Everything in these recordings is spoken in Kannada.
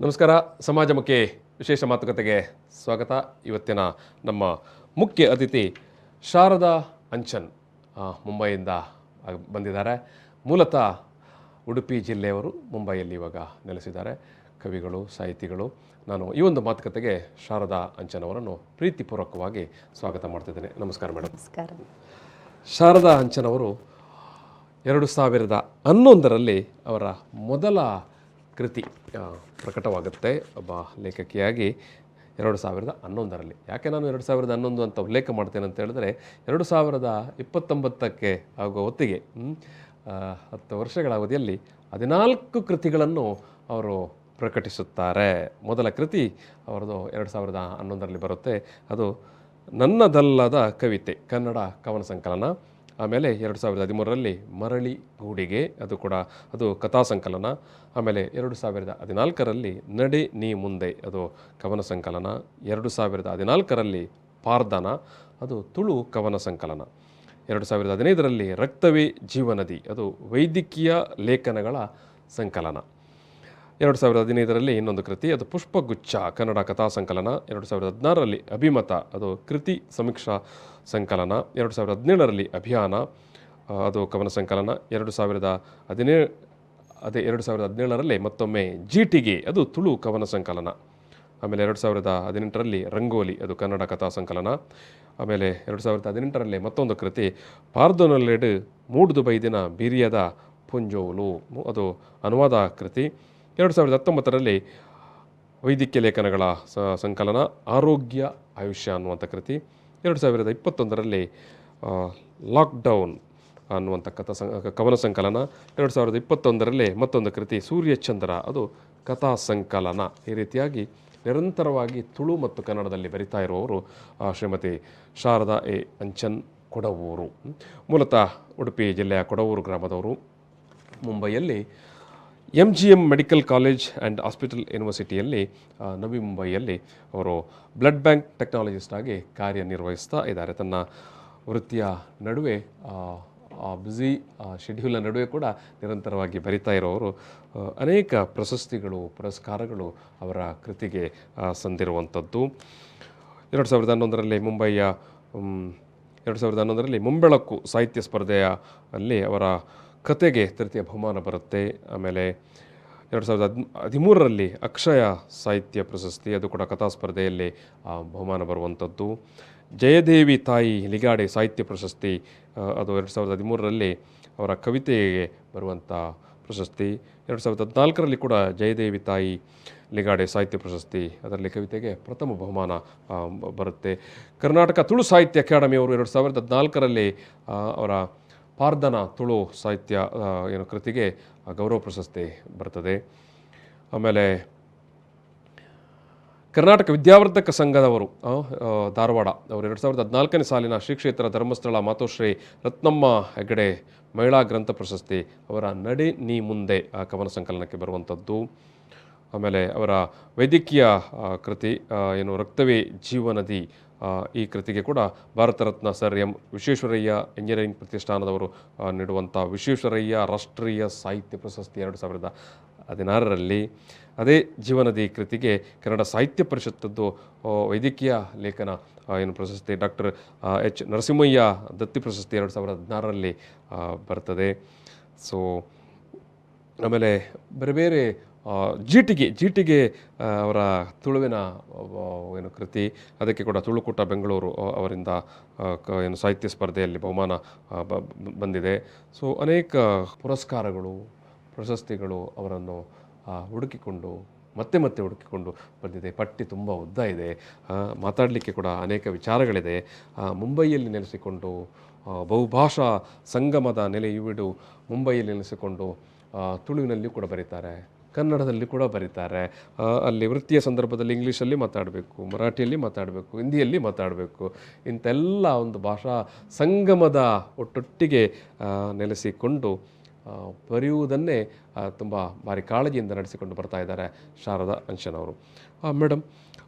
ನಮಸ್ಕಾರ. ಸಮಾಜಮುಖಿ ವಿಶೇಷ ಮಾತುಕತೆಗೆ ಸ್ವಾಗತ. ಇವತ್ತಿನ ನಮ್ಮ ಮುಖ್ಯ ಅತಿಥಿ ಶಾರದಾ ಅಂಚನ್ ಮುಂಬೈಯಿಂದ ಬಂದಿದ್ದಾರೆ. ಮೂಲತಃ ಉಡುಪಿ ಜಿಲ್ಲೆಯವರು, ಮುಂಬೈಯಲ್ಲಿ ಇವಾಗ ನೆಲೆಸಿದ್ದಾರೆ. ಕವಿಗಳು, ಸಾಹಿತಿಗಳು. ನಾನು ಈ ಒಂದು ಮಾತುಕತೆಗೆ ಶಾರದಾ ಅಂಚನ್ ಅವರನ್ನು ಪ್ರೀತಿಪೂರ್ವಕವಾಗಿ ಸ್ವಾಗತ ಮಾಡ್ತಿದ್ದೇನೆ. ನಮಸ್ಕಾರ ಮೇಡಮ್. ನಮಸ್ಕಾರ. ಶಾರದಾ ಅಂಚನ್ ಅವರು 2011ರಲ್ಲಿ ಅವರ ಮೊದಲ ಕೃತಿ ಪ್ರಕಟವಾಗುತ್ತೆ ಒಬ್ಬ ಲೇಖಕಿಯಾಗಿ 2011ರಲ್ಲಿ. ಯಾಕೆ ನಾನು 2011 ಅಂತ ಉಲ್ಲೇಖ ಮಾಡ್ತೇನೆ ಅಂತ ಹೇಳಿದ್ರೆ 2029ಕ್ಕೆ ಆಗುವ ಹೊತ್ತಿಗೆ 10 ವರ್ಷಗಳ ಅವಧಿಯಲ್ಲಿ 14 ಕೃತಿಗಳನ್ನು ಅವರು ಪ್ರಕಟಿಸುತ್ತಾರೆ. ಮೊದಲ ಕೃತಿ ಅವರದು 2011ರಲ್ಲಿ ಬರುತ್ತೆ. ಅದು ನನ್ನದಲ್ಲದ ಕವಿತೆ, ಕನ್ನಡ ಕವನ ಸಂಕಲನ. ಆಮೇಲೆ 2013ರಲ್ಲಿ ಮರಳಿ ಗೂಡಿಗೆ, ಅದು ಕಥಾ ಸಂಕಲನ. ಆಮೇಲೆ 2014ರಲ್ಲಿ ನಡೆ ನೀ ಮುಂದೆ, ಅದು ಕವನ ಸಂಕಲನ. 2014ರಲ್ಲಿ ಪಾರ್ದನ, ಅದು ತುಳು ಕವನ ಸಂಕಲನ. 2015ರಲ್ಲಿ ರಕ್ತವೇ ಜೀವನದಿ, ಅದು ವೈದ್ಯಕೀಯ ಲೇಖನಗಳ ಸಂಕಲನ. 2015ರಲ್ಲಿ ಇನ್ನೊಂದು ಕೃತಿ, ಅದು ಪುಷ್ಪಗುಚ್ಛ, ಕನ್ನಡ ಕಥಾ ಸಂಕಲನ. 2016ರಲ್ಲಿ ಅಭಿಮತ, ಅದು ಕೃತಿ ಸಮೀಕ್ಷಾ ಸಂಕಲನ. 2017ರಲ್ಲಿ ಅಭಿಯಾನ, ಅದು ಕವನ ಸಂಕಲನ. 2017ರಲ್ಲಿ ಮತ್ತೊಮ್ಮೆ ಜೀಟಿಗೆ, ಅದು ತುಳು ಕವನ ಸಂಕಲನ. ಆಮೇಲೆ 2018ರಲ್ಲಿ ರಂಗೋಲಿ, ಅದು ಕನ್ನಡ ಕಥಾ ಸಂಕಲನ. ಆಮೇಲೆ 2018ರಲ್ಲಿ ಮತ್ತೊಂದು ಕೃತಿ ಪಾರ್ದೊನಲ್ಲೆಡು ಮೂಡ್ದು ಬೈದಿನ ಬಿರಿಯದ ಪುಂಜೋಲು, ಅದು ಅನುವಾದ ಕೃತಿ. 2019ರಲ್ಲಿ ವೈದ್ಯಕೀಯ ಲೇಖನಗಳ ಸಂಕಲನ, ಆರೋಗ್ಯ ಆಯುಷ್ಯ ಅನ್ನುವಂಥ ಕೃತಿ. 2021ರಲ್ಲಿ ಲಾಕ್ಡೌನ್ ಅನ್ನುವಂಥ ಕವನ ಸಂಕಲನ. 2021ರಲ್ಲಿ ಮತ್ತೊಂದು ಕೃತಿ ಸೂರ್ಯಚಂದ್ರ, ಅದು ಕಥಾ ಸಂಕಲನ. ಈ ರೀತಿಯಾಗಿ ನಿರಂತರವಾಗಿ ತುಳು ಮತ್ತು ಕನ್ನಡದಲ್ಲಿ ಬರಿತಾ ಇರುವವರು ಶ್ರೀಮತಿ ಶಾರದಾ ಅಂಚನ್, ಕೊಡವೂರು. ಮೂಲತಃ ಉಡುಪಿ ಜಿಲ್ಲೆಯ ಕೊಡವೂರು ಗ್ರಾಮದವರು. ಮುಂಬೈಯಲ್ಲಿ MGM medical college and hospital ಯೂನಿವರ್ಸಿಟಿಯಲ್ಲಿ, ನವಿ ಮುಂಬೈಯಲ್ಲಿ ಅವರು ಬ್ಲಡ್ ಬ್ಯಾಂಕ್ ಟೆಕ್ನಾಲಜಿಸ್ಟ್ ಆಗಿ ಕಾರ್ಯನಿರ್ವಹಿಸ್ತಾ ಇದ್ದಾರೆ. ತನ್ನ ವೃತ್ತಿಯ ನಡುವೆ, ಬ್ಯುಸಿ ಶೆಡ್ಯೂಲ್ನ ನಡುವೆ ಕೂಡ ನಿರಂತರವಾಗಿ ಬರಿತಾ ಇರೋರು. ಅನೇಕ ಪ್ರಶಸ್ತಿಗಳು, ಪುರಸ್ಕಾರಗಳು ಅವರ ಕೃತಿಗೆ ಸಂದಿರುವಂಥದ್ದು. 2011ರಲ್ಲಿ 2011ರಲ್ಲಿ ಮುಂಬೆಳಕು ಸಾಹಿತ್ಯ ಸ್ಪರ್ಧೆಯಲ್ಲಿ ಅವರ ಕತೆಗೆ ತೃತೀಯ ಬಹುಮಾನ ಬರುತ್ತೆ. ಆಮೇಲೆ 2013ರಲ್ಲಿ ಅಕ್ಷಯ ಸಾಹಿತ್ಯ ಪ್ರಶಸ್ತಿ, ಅದು ಕೂಡ ಕಥಾ ಸ್ಪರ್ಧೆಯಲ್ಲಿ ಬಹುಮಾನ ಬರುವಂಥದ್ದು. ಜಯದೇವಿ ತಾಯಿ ಲಿಗಾಡೆ ಸಾಹಿತ್ಯ ಪ್ರಶಸ್ತಿ, ಅದು 2013ರಲ್ಲಿ ಅವರ ಕವಿತೆಗೆ ಬರುವಂಥ ಪ್ರಶಸ್ತಿ. 2014ರಲ್ಲಿ ಕೂಡ ಜಯದೇವಿ ತಾಯಿ ಲಿಗಾಡೆ ಸಾಹಿತ್ಯ ಪ್ರಶಸ್ತಿ, ಅದರಲ್ಲಿ ಕವಿತೆಗೆ ಪ್ರಥಮ ಬಹುಮಾನ ಬರುತ್ತೆ. ಕರ್ನಾಟಕ ತುಳು ಸಾಹಿತ್ಯ ಅಕಾಡೆಮಿಯವರು 2014ರಲ್ಲಿ ಅವರ ಪಾರ್ದನ ತುಳು ಸಾಹಿತ್ಯ ಕೃತಿಗೆ ಗೌರವ ಪ್ರಶಸ್ತಿ ಬರ್ತದೆ. ಆಮೇಲೆ ಕರ್ನಾಟಕ ವಿದ್ಯಾವರ್ಧಕ ಸಂಘದವರು ಧಾರವಾಡ ಅವರು 2014ನೇ ಸಾಲಿನ ಶ್ರೀ ಕ್ಷೇತ್ರ ಧರ್ಮಸ್ಥಳ ಮಾತೋಶ್ರೀ ರತ್ನಮ್ಮ ಹೆಗಡೆ ಮಹಿಳಾ ಗ್ರಂಥ ಪ್ರಶಸ್ತಿ ಅವರ ನಡೆ ನೀ ಮುಂದೆ ಕವನ ಸಂಕಲನಕ್ಕೆ ಬರುವಂಥದ್ದು. ಆಮೇಲೆ ಅವರ ವೈದ್ಯಕೀಯ ಕೃತಿ ರಕ್ತವೇ ಜೀವನದಿ, ಈ ಕೃತಿಗೆ ಕೂಡ Bharat Ratna sir M Visvesvaraya engineering ಪ್ರತಿಷ್ಠಾನದವರು ನೀಡುವಂಥ ವಿಶ್ವೇಶ್ವರಯ್ಯ ರಾಷ್ಟ್ರೀಯ ಸಾಹಿತ್ಯ ಪ್ರಶಸ್ತಿ 2016ರಲ್ಲಿ. ಅದೇ ಜೀವನದಿ ಕೃತಿಗೆ ಕನ್ನಡ ಸಾಹಿತ್ಯ ಪರಿಷತ್ತದ್ದು ವೈದ್ಯಕೀಯ ಲೇಖನ ಪ್ರಶಸ್ತಿ, ಡಾಕ್ಟರ್ H ನರಸಿಂಹಯ್ಯ ದತ್ತಿ ಪ್ರಶಸ್ತಿ 2016ರಲ್ಲಿ ಬರ್ತದೆ. ಸೊ ಆಮೇಲೆ ಬೇರೆ ಬೇರೆ ಜೀಟಿಗೆ ಅವರ ತುಳುವಿನ ಕೃತಿ, ಅದಕ್ಕೆ ಕೂಡ ತುಳುಕೂಟ ಬೆಂಗಳೂರು ಅವರಿಂದ ಸಾಹಿತ್ಯ ಸ್ಪರ್ಧೆಯಲ್ಲಿ ಬಹುಮಾನ ಬಂದಿದೆ. ಸೊ ಅನೇಕ ಪುರಸ್ಕಾರಗಳು, ಪ್ರಶಸ್ತಿಗಳು ಅವರನ್ನು ಹುಡುಕಿಕೊಂಡು ಮತ್ತೆ ಹುಡುಕಿಕೊಂಡು ಬಂದಿದೆ. ಪಟ್ಟಿ ತುಂಬ ಉದ್ದ ಇದೆ, ಮಾತಾಡಲಿಕ್ಕೆ ಕೂಡ ಅನೇಕ ವಿಚಾರಗಳಿದೆ. ಮುಂಬೈಯಲ್ಲಿ ನೆಲೆಸಿಕೊಂಡು ಬಹುಭಾಷಾ ಸಂಗಮದ ನೆಲೆಯುವಿಡು ಮುಂಬೈಯಲ್ಲಿ ನೆಲೆಸಿಕೊಂಡು ತುಳುವಿನಲ್ಲಿ ಕೂಡ ಬರೀತಾರೆ, ಕನ್ನಡದಲ್ಲಿ ಕೂಡ ಬರೀತಾರೆ. ಅಲ್ಲಿ ವೃತ್ತಿಯ ಸಂದರ್ಭದಲ್ಲಿ ಇಂಗ್ಲೀಷಲ್ಲಿ ಮಾತಾಡಬೇಕು, ಮರಾಠಿಯಲ್ಲಿ ಮಾತಾಡಬೇಕು, ಹಿಂದಿಯಲ್ಲಿ ಮಾತಾಡಬೇಕು. ಇಂಥೆಲ್ಲ ಒಂದು ಭಾಷಾ ಸಂಗಮದ ಒಟ್ಟೊಟ್ಟಿಗೆ ನೆಲೆಸಿಕೊಂಡು ಬರೆಯುವುದನ್ನೇ ತುಂಬ ಭಾರಿ ಕಾಳಜಿಯಿಂದ ನಡೆಸಿಕೊಂಡು ಬರ್ತಾ ಇದ್ದಾರೆ ಶಾರದಾ ಅಂಚನ್ ಅವರು. ಮೇಡಮ್,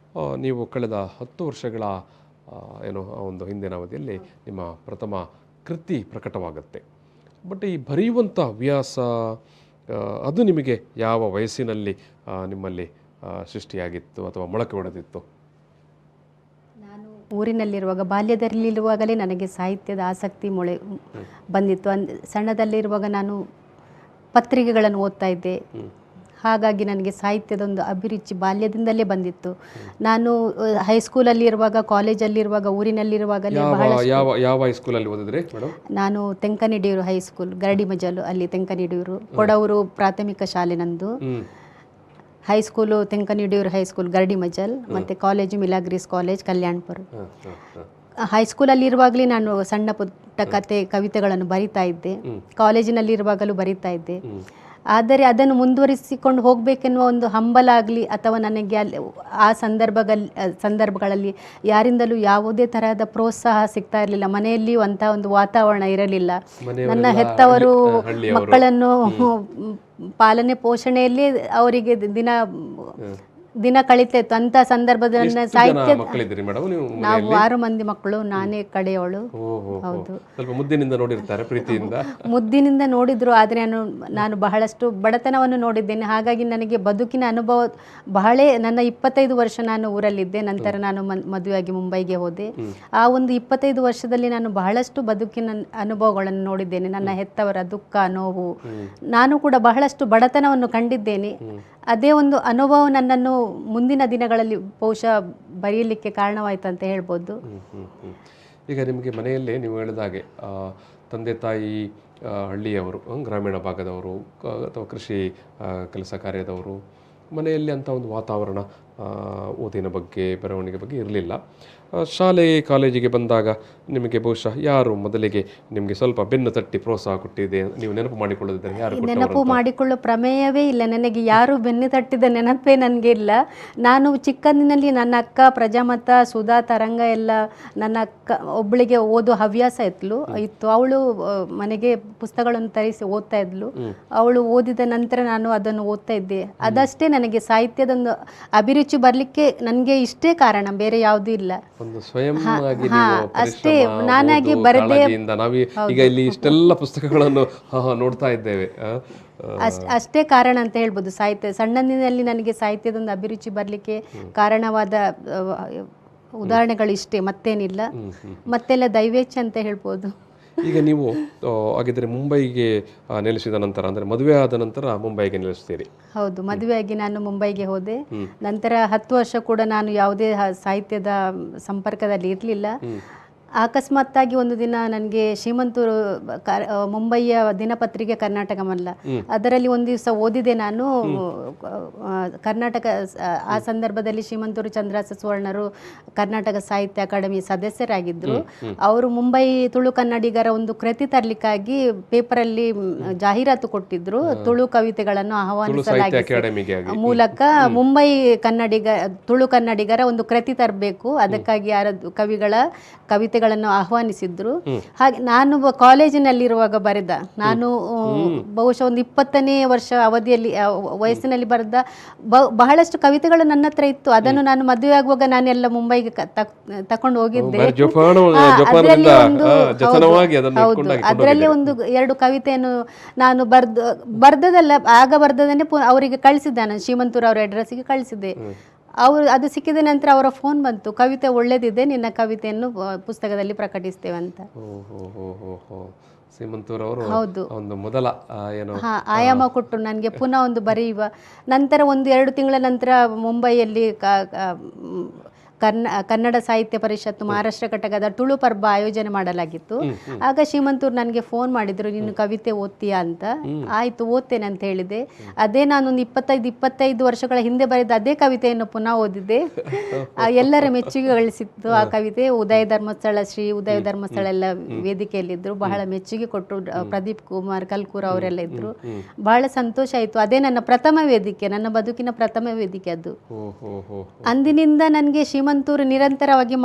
ನೀವು ಕಳೆದ 10 ವರ್ಷಗಳ ಒಂದು ಹಿಂದಿನ ಅವಧಿಯಲ್ಲಿ ನಿಮ್ಮ ಪ್ರಥಮ ಕೃತಿ ಪ್ರಕಟವಾಗುತ್ತೆ. ಬಟ್ ಈ ಬರೆಯುವಂಥ ಹವ್ಯಾಸ ಅದು ನಿಮಗೆ ಯಾವ ವಯಸ್ಸಿನಲ್ಲಿ ನಿಮ್ಮಲ್ಲಿ ಸೃಷ್ಟಿಯಾಗಿತ್ತು ಅಥವಾ ಮೊಳಕೆ ಹೊಡೆದಿತ್ತು? ನಾನು ಊರಿನಲ್ಲಿರುವಾಗ ಬಾಲ್ಯದಲ್ಲಿರುವಾಗಲೇ ನನಗೆ ಸಾಹಿತ್ಯದ ಆಸಕ್ತಿ ಬಂದಿತ್ತು. ಸಣ್ಣದಲ್ಲಿರುವಾಗ ನಾನು ಪತ್ರಿಕೆಗಳನ್ನು ಓದ್ತಾ ಇದ್ದೆ. ಹಾಗಾಗಿ ನನಗೆ ಸಾಹಿತ್ಯದೊಂದು ಅಭಿರುಚಿ ಬಾಲ್ಯದಿಂದಲೇ ಬಂದಿತ್ತು. ನಾನು ಹೈಸ್ಕೂಲಲ್ಲಿ ಇರುವಾಗ, ಕಾಲೇಜಲ್ಲಿರುವಾಗ, ಊರಿನಲ್ಲಿರುವಾಗಲೇ ಯಾವ ಹೈಸ್ಕೂಲಲ್ಲಿ ಓದಿದ್ರಿ ಮೇಡಮ್? ನಾನು ತೆಂಕನಿಡಿಯೂರು ಹೈಸ್ಕೂಲ್, ಗರಡಿ ಮಜಲು, ಅಲ್ಲಿ ತೆಂಕನಿಡಿಯೂರು. ಕೊಡವರು ಪ್ರಾಥಮಿಕ ಶಾಲೆ ನಂದು. ಹೈಸ್ಕೂಲು ತೆಂಕನಿಡಿಯೂರು ಹೈಸ್ಕೂಲ್ ಗರಡಿ ಮಜಲ್, ಮತ್ತು ಕಾಲೇಜು ಮಿಲಾಗ್ರೀಸ್ ಕಾಲೇಜ್ ಕಲ್ಯಾಣಪುರ. ಹೈಸ್ಕೂಲಲ್ಲಿರುವಾಗಲೇ ನಾನು ಸಣ್ಣ ಪುಟ್ಟ ಕತೆ ಕವಿತೆಗಳನ್ನು ಬರಿತಾ ಇದ್ದೆ. ಕಾಲೇಜಿನಲ್ಲಿರುವಾಗಲೂ ಬರಿತಾ ಇದ್ದೆ. ಆದರೆ ಅದನ್ನು ಮುಂದುವರಿಸಿಕೊಂಡು ಹೋಗಬೇಕೆನ್ನುವ ಒಂದು ಹಂಬಲ ಆಗಲಿ ಅಥವಾ ನನಗೆ ಅಲ್ಲಿ ಆ ಸಂದರ್ಭಗಳಲ್ಲಿ ಯಾರಿಂದಲೂ ಯಾವುದೇ ತರಹದ ಪ್ರೋತ್ಸಾಹ ಸಿಗ್ತಾ ಇರಲಿಲ್ಲ. ಮನೆಯಲ್ಲಿಯೂ ಅಂಥ ಒಂದು ವಾತಾವರಣ ಇರಲಿಲ್ಲ. ನನ್ನ ಹೆತ್ತವರು ಮಕ್ಕಳನ್ನು ಪಾಲನೆ ಪೋಷಣೆಯಲ್ಲಿ ಅವರಿಗೆ ದಿನ ಕಳೀತಾ ಇತ್ತು. ಅಂತ ಸಂದರ್ಭದಲ್ಲಿ ಸಾಹಿತ್ಯ ನಾವು 6 ಮಂದಿ ಮಕ್ಕಳು, ನಾನೇ ಕಡೆಯವಳು. ಹೌದು, ಮುದ್ದಿನಿಂದ ನೋಡಿರ್ತಾರೆ, ಪ್ರೀತಿಯಿಂದ ಮುದ್ದಿನಿಂದ ನೋಡಿದ್ರು. ಆದರೆ ನಾನು ಬಹಳಷ್ಟು ಬಡತನವನ್ನು ನೋಡಿದ್ದೇನೆ. ಹಾಗಾಗಿ ನನಗೆ ಬದುಕಿನ ಅನುಭವ ನನ್ನ 25 ವರ್ಷ ನಾನು ಊರಲ್ಲಿದ್ದೆ. ನಂತರ ನಾನು ಮದುವೆಯಾಗಿ ಮುಂಬೈಗೆ ಹೋದೆ. ಆ ಒಂದು 25 ವರ್ಷದಲ್ಲಿ ನಾನು ಬಹಳಷ್ಟು ಬದುಕಿನ ಅನುಭವಗಳನ್ನು ನೋಡಿದ್ದೇನೆ. ನನ್ನ ಹೆತ್ತವರ ದುಃಖ, ನೋವು, ನಾನು ಕೂಡ ಬಹಳಷ್ಟು ಬಡತನವನ್ನು ಕಂಡಿದ್ದೇನೆ. ಅದೇ ಒಂದು ಅನುಭವ ನನ್ನನ್ನು ಮುಂದಿನ ದಿನಗಳಲ್ಲಿ ಬಹುಶಃ ಬರೆಯಲಿಕ್ಕೆ ಕಾರಣವಾಯಿತು ಅಂತ ಹೇಳ್ಬೋದು. ಈಗ ನಿಮಗೆ ಮನೆಯಲ್ಲೇ ನೀವು ಹೇಳಿದಾಗೆ ತಂದೆ ತಾಯಿ ಹಳ್ಳಿಯವರು, ಗ್ರಾಮೀಣ ಭಾಗದವರು ಅಥವಾ ಕೃಷಿ ಕೆಲಸ ಕಾರ್ಯದವರು, ಮನೆಯಲ್ಲಿ ಅಂಥ ಒಂದು ವಾತಾವರಣ ಓದಿನ ಬಗ್ಗೆ, ಬರವಣಿಗೆ ಬಗ್ಗೆ ಇರಲಿಲ್ಲ. ಶಾಲೆ ಕಾಲೇಜಿಗೆ ಬಂದಾಗ ನಿಮಗೆ ಬಹುಶಃ ಯಾರು ಮೊದಲಿಗೆ ನಿಮಗೆ ಸ್ವಲ್ಪ ಬೆನ್ನು ತಟ್ಟಿ ಪ್ರೋತ್ಸಾಹ ಕೊಟ್ಟಿದೆ, ನೀವು ನೆನಪು ಮಾಡಿಕೊಳ್ಳೋದಿದ್ದರೆ ಯಾರು? ನೆನಪು ಮಾಡಿಕೊಳ್ಳೋ ಪ್ರಮೇಯವೇ ಇಲ್ಲ ನನಗೆ. ಯಾರು ಬೆನ್ನು ತಟ್ಟಿದ ನೆನಪೇ ನನಗೆ ಇಲ್ಲ. ನಾನು ಚಿಕ್ಕಂದಿನಲ್ಲಿ ನನ್ನ ಅಕ್ಕ ಪ್ರಜಾಮತ, ಸುಧಾ, ತರಂಗ ಎಲ್ಲ ನನ್ನ ಅಕ್ಕ ಒಬ್ಬಳಿಗೆ ಓದೋ ಹವ್ಯಾಸ ಇತ್ತು. ಅವಳು ಮನೆಗೆ ಪುಸ್ತಕಗಳನ್ನು ತರಿಸಿ ಓದ್ತಾ ಇದ್ಲು. ಅವಳು ಓದಿದ ನಂತರ ನಾನು ಅದನ್ನು ಓದ್ತಾ ಇದ್ದೆ. ಅದಷ್ಟೇ ನನಗೆ ಸಾಹಿತ್ಯದೊಂದು ಅಭಿರುಚಿ ಬರಲಿಕ್ಕೆ ನನಗೆ ಇಷ್ಟೇ ಕಾರಣ, ಬೇರೆ ಯಾವುದೂ ಇಲ್ಲ. ಒಂದು ಸ್ವಯಂ ಆಗಿ ಅಷ್ಟೇ ನಾನಾಗಿ ಬರದೆ ಈಗ ಇಲ್ಲಿ ಇಷ್ಟೆಲ್ಲ ಪುಸ್ತಕಗಳನ್ನು ನೋಡ್ತಾ ಇದ್ದೇವೆ. ಅಷ್ಟೇ ಕಾರಣ ಅಂತ ಹೇಳ್ಬೋದು. ಸಣ್ಣದಿನಲ್ಲಿ ನನಗೆ ಸಾಹಿತ್ಯದೊಂದು ಅಭಿರುಚಿ ಬರಲಿಕ್ಕೆ ಕಾರಣವಾದ ಉದಾಹರಣೆಗಳು ಇಷ್ಟೇ, ಮತ್ತೇನಿಲ್ಲ. ಮತ್ತೆಲ್ಲ ದೈವೇಚ್ಛೆ ಅಂತ ಹೇಳ್ಬೋದು. ಈಗ ನೀವು ಹಾಗಿದ್ರೆ ಮುಂಬೈಗೆ ನೆಲೆಸಿದ ನಂತರ, ಅಂದರೆ ಮದುವೆ ಆದ ನಂತರ ಮುಂಬೈಗೆ ನೆಲೆಸ್ತೀರಿ? ಹೌದು, ಮದುವೆಯಾಗಿ ನಾನು ಮುಂಬೈಗೆ ಹೋದೆ. ನಂತರ 10 ವರ್ಷ ಕೂಡ ನಾನು ಯಾವುದೇ ಸಾಹಿತ್ಯದ ಸಂಪರ್ಕದಲ್ಲಿ ಇರಲಿಲ್ಲ. ಅಕಸ್ಮಾತ್ತಾಗಿ ಒಂದು ದಿನ ನನಗೆ ಶ್ರೀಮಂತೂರು ಮುಂಬಯಿಯ ದಿನಪತ್ರಿಕೆ ಕರ್ನಾಟಕ ಮಲ್ಲ, ಅದರಲ್ಲಿ ಒಂದು ದಿವಸ ಓದಿದೆ ನಾನು. ಕರ್ನಾಟಕ ಆ ಸಂದರ್ಭದಲ್ಲಿ ಶ್ರೀಮಂತೂರು ಚಂದ್ರಾಸ ಸುವರ್ಣರು ಕರ್ನಾಟಕ ಸಾಹಿತ್ಯ ಅಕಾಡೆಮಿ ಸದಸ್ಯರಾಗಿದ್ದರು. ಅವರು ಮುಂಬೈ ತುಳು ಕನ್ನಡಿಗರ ಒಂದು ಕೃತಿ ತರಲಿಕ್ಕಾಗಿ ಪೇಪರಲ್ಲಿ ಜಾಹೀರಾತು ಕೊಟ್ಟಿದ್ರು. ತುಳು ಕವಿತೆಗಳನ್ನು ಆಹ್ವಾನಿಸಲಾಗಿದೆ ಮೂಲಕ ಮುಂಬೈ ತುಳು ಕನ್ನಡಿಗರ ಒಂದು ಕೃತಿ ತರಬೇಕು, ಅದಕ್ಕಾಗಿ ಕವಿಗಳ ಕವಿತೆಗಳನ್ನು ಆಹ್ವಾನಿಸಿದ್ರು. ಹಾಗೆ ನಾನು ಕಾಲೇಜಿನಲ್ಲಿರುವಾಗ ಬರೆದ, ನಾನು ಬಹುಶಃ ಒಂದು 20ನೇ ವರ್ಷ ವಯಸ್ಸಿನಲ್ಲಿ ಬರೆದ ಬಹಳಷ್ಟು ಕವಿತೆಗಳು ನನ್ನ ಹತ್ರ ಇತ್ತು. ಅದನ್ನು ನಾನು ಮದುವೆ ಆಗುವಾಗ ನಾನೆಲ್ಲ ಮುಂಬೈಗೆ ತಕೊಂಡು ಹೋಗಿದ್ದೆ. ಅದರಲ್ಲಿ ಒಂದು 2 ಕವಿತೆಯನ್ನು ನಾನು ಬರ್ದದಲ್ಲ, ಆಗ ಬರ್ದದನ್ನೇ ಅವರಿಗೆ ಕಳಿಸಿದ್ದೆ. ನಾನು ಶ್ರೀಮಂತೂರು ಅವರ ಅಡ್ರೆಸ್ಸಿಗೆ ಕಳಿಸಿದ್ದೆ. ಅದು ಸಿಕ್ಕಿದ ನಂತರ ಅವರ ಫೋನ್ ಬಂತು, ಕವಿತೆ ಒಳ್ಳೆದಿದೆ, ನಿನ್ನ ಕವಿತೆಯನ್ನು ಪುಸ್ತಕದಲ್ಲಿ ಪ್ರಕಟಿಸ್ತೇವೆ ಅಂತ. ಹೌದು, ಒಂದು ಮೊದಲ ಆಯಾಮ ಕೊಟ್ಟು ನನಗೆ ಪುನಃ ಒಂದು ಬರೆಯುವ. ನಂತರ 1-2 ತಿಂಗಳ ನಂತರ ಮುಂಬೈಯಲ್ಲಿ ಕನ್ನಡ ಸಾಹಿತ್ಯ ಪರಿಷತ್ತು ಮಹಾರಾಷ್ಟ್ರ ಘಟಕದ ತುಳು ಪರ್ಬ ಆಯೋಜನೆ ಮಾಡಲಾಗಿತ್ತು. ಆಗ ಶ್ರೀಮಂತೂರು ನನಗೆ ಫೋನ್ ಮಾಡಿದ್ರು, ನೀನು ಕವಿತೆ ಓದ್ತೀಯಾ ಅಂತ. ಆಯಿತು, ಓದ್ತೇನೆ ಅಂತ ಹೇಳಿದೆ. ಅದೇ ನಾನೊಂದು 25 ವರ್ಷಗಳ ಹಿಂದೆ ಬರೆದ ಅದೇ ಕವಿತೆಯನ್ನು ಪುನಃ ಓದಿದ್ದೆ. ಎಲ್ಲರ ಮೆಚ್ಚುಗೆ ಗಳಿಸಿತ್ತು ಆ ಕವಿತೆ. ಶ್ರೀ ಉದಯ ಧರ್ಮಸ್ಥಳ ಎಲ್ಲ ವೇದಿಕೆಯಲ್ಲಿದ್ದರು, ಬಹಳ ಮೆಚ್ಚುಗೆ ಕೊಟ್ಟರು. ಪ್ರದೀಪ್ ಕುಮಾರ್ ಕಲ್ಕೂರ್ ಅವರೆಲ್ಲ ಇದ್ರು. ಬಹಳ ಸಂತೋಷ ಆಯಿತು. ಅದೇ ನನ್ನ ಪ್ರಥಮ ವೇದಿಕೆ, ನನ್ನ ಬದುಕಿನ ಪ್ರಥಮ ವೇದಿಕೆ ಅದು. ಅಂದಿನಿಂದ ನನಗೆ ಶ್ರೀಮಂತೂರು ನಿರಂತರವಾಗಿ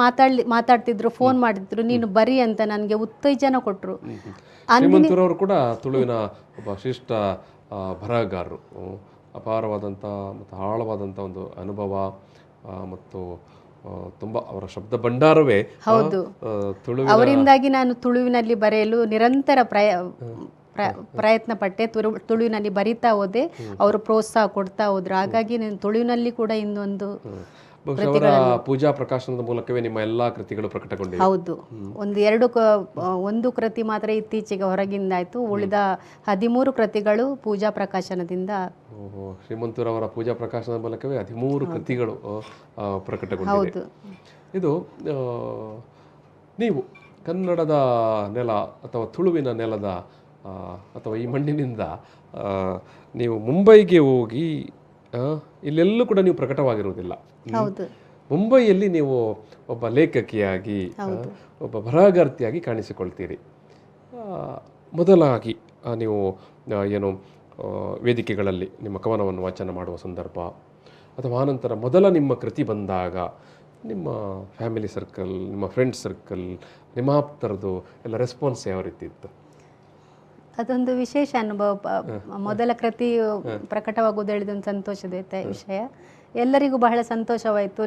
ಮಾತಾಡ್ತಿದ್ರು, ಫೋನ್ ಮಾಡಿದ್ರು, ನೀನು ಬರಿ ಅಂತ ನನಗೆ ಉತ್ತೇಜನ ಕೊಟ್ಟರು. ಶ್ರೀಮಂತೂರವರು ಕೂಡ ತುಳುವಿನ ಒಬ್ಬ ಶ್ರೇಷ್ಠ ಬರಹಗಾರರು. ಅಪಾರವಾದಂಥ ಮತ್ತು ಆಳವಾದಂಥ ಒಂದು ಅನುಭವ ಮತ್ತು ತುಂಬ ಅವರ ಶಬ್ದ ಭಂಡಾರವೇ. ಹೌದು, ಅವರಿಂದಾಗಿ ನಾನು ತುಳುವಿನಲ್ಲಿ ಬರೆಯಲು ನಿರಂತರ ಪ್ರಯತ್ನ ಪಟ್ಟೆ. ತುಳುವಿನಲ್ಲಿ ಬರಿತಾ ಹೋದೆ, ಅವರು ಪ್ರೋತ್ಸಾಹ ಕೊಡ್ತಾ ಹೋದ್ರು. ಹಾಗಾಗಿ ನಾನು ತುಳುವಿನಲ್ಲಿ ಕೂಡ ಇನ್ನೊಂದು ಬಹುಶಃ ಅವರ ಪೂಜಾ ಪ್ರಕಾಶನದ ಮೂಲಕವೇ ನಿಮ್ಮ ಎಲ್ಲಾ ಕೃತಿಗಳು ಪ್ರಕಟಗೊಂಡಿವೆ. ಹೌದು, ಒಂದು ಕೃತಿ ಮಾತ್ರ ಇತ್ತೀಚೆಗೆ ಹೊರಗಿಂದಾಯ್ತು. ಉಳಿದ 13 ಕೃತಿಗಳು ಪೂಜಾ ಪ್ರಕಾಶನದಿಂದ. ಶ್ರೀಮಂತರವರ ಪೂಜಾ ಪ್ರಕಾಶನದ ಮೂಲಕವೇ 13 ಕೃತಿಗಳು ಪ್ರಕಟಗೊಂಡಿವೆ. ಇದು ನೀವು ಕನ್ನಡದ ನೆಲ ಅಥವಾ ತುಳುವಿನ ನೆಲದ ಅಥವಾ ಈ ಮಣ್ಣಿನಿಂದ ನೀವು ಮುಂಬೈಗೆ ಹೋಗಿ ಇಲ್ಲೆಲ್ಲೂ ಕೂಡ ನೀವು ಪ್ರಕಟವಾಗಿರುವುದಿಲ್ಲ. ಮುಂಬೈಯಲ್ಲಿ ನೀವು ಒಬ್ಬ ಲೇಖಕಿಯಾಗಿ, ಒಬ್ಬ ಬರಹಗಾರ್ತಿಯಾಗಿ ಕಾಣಿಸಿಕೊಳ್ತೀರಿ. ಮೊದಲಾಗಿ ನೀವು ಏನು ವೇದಿಕೆಗಳಲ್ಲಿ ನಿಮ್ಮ ಕವನವನ್ನು ವಾಚನ ಮಾಡುವ ಸಂದರ್ಭ ಅಥವಾ ಆನಂತರ ಮೊದಲ ನಿಮ್ಮ ಕೃತಿ ಬಂದಾಗ ನಿಮ್ಮ ಫ್ಯಾಮಿಲಿ ಸರ್ಕಲ್, ನಿಮ್ಮ ಫ್ರೆಂಡ್ ಸರ್ಕಲ್, ನಿಮ್ಮ ಆಪ್ತರದು ಎಲ್ಲ ರೆಸ್ಪಾನ್ಸ್ ಯಾವ ರೀತಿ ಇತ್ತು? ಅದೊಂದು ವಿಶೇಷ ಅನುಭವ. ಮೊದಲ ಕೃತಿ ಪ್ರಕಟವಾಗುವುದು ಹೇಳಿದೊಂದು ಸಂತೋಷದ ವಿಷಯ. ಎಲ್ಲರಿಗೂ ಬಹಳ ಸಂತೋಷವಾಯಿತು.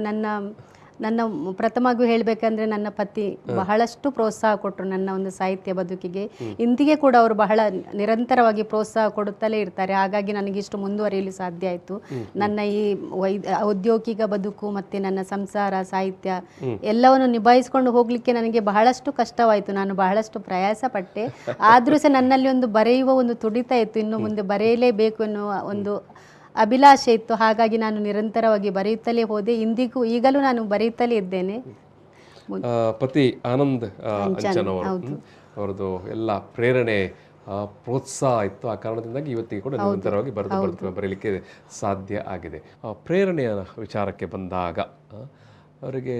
ನನ್ನ ಪ್ರಥಮವಾಗಿ ಹೇಳಬೇಕಂದ್ರೆ ನನ್ನ ಪತಿ ಬಹಳಷ್ಟು ಪ್ರೋತ್ಸಾಹ ಕೊಟ್ಟರು ನನ್ನ ಒಂದು ಸಾಹಿತ್ಯ ಬದುಕಿಗೆ. ಇಂದಿಗೆ ಕೂಡ ಅವರು ಬಹಳ ನಿರಂತರವಾಗಿ ಪ್ರೋತ್ಸಾಹ ಕೊಡುತ್ತಲೇ ಇರ್ತಾರೆ. ಹಾಗಾಗಿ ನನಗಿಷ್ಟು ಮುಂದುವರಿಯಲು ಸಾಧ್ಯ ಆಯಿತು. ನನ್ನ ಈ ಔದ್ಯೋಗಿಕ ಬದುಕು ಮತ್ತು ನನ್ನ ಸಂಸಾರ, ಸಾಹಿತ್ಯ ಎಲ್ಲವನ್ನು ನಿಭಾಯಿಸ್ಕೊಂಡು ಹೋಗಲಿಕ್ಕೆ ನನಗೆ ಬಹಳಷ್ಟು ಕಷ್ಟವಾಯಿತು. ನಾನು ಬಹಳಷ್ಟು ಪ್ರಯಾಸ ಪಟ್ಟೆ. ಆದರೂ ಸಹ ನನ್ನಲ್ಲಿ ಒಂದು ಬರೆಯುವ ಒಂದು ತುಡಿತ ಇತ್ತು. ಇನ್ನು ಮುಂದೆ ಬರೆಯಲೇಬೇಕು ಎನ್ನುವ ಒಂದು ಅಭಿಲಾಷೆ ಇತ್ತು. ಹಾಗಾಗಿ ನಾನು ನಿರಂತರವಾಗಿ ಬರೆಯುತ್ತಲೇ ಹೋದೆ. ಈಗಲೂ ನಾನು ಬರೆಯುತ್ತಲೇ ಇದ್ದೇನೆ. ಪತಿ ಆನಂದ್ ಅಂಚನ್ ಅವರದು ಎಲ್ಲ ಪ್ರೇರಣೆ, ಪ್ರೋತ್ಸಾಹ ಇತ್ತು. ಆ ಕಾರಣದಿಂದಾಗಿ ಇವತ್ತಿಗೆ ಕೂಡ ನಿರಂತರವಾಗಿ ಬರೀಲಿಕ್ಕೆ ಸಾಧ್ಯ ಆಗಿದೆ. ಪ್ರೇರಣೆಯ ವಿಚಾರಕ್ಕೆ ಬಂದಾಗ ಅವರಿಗೆ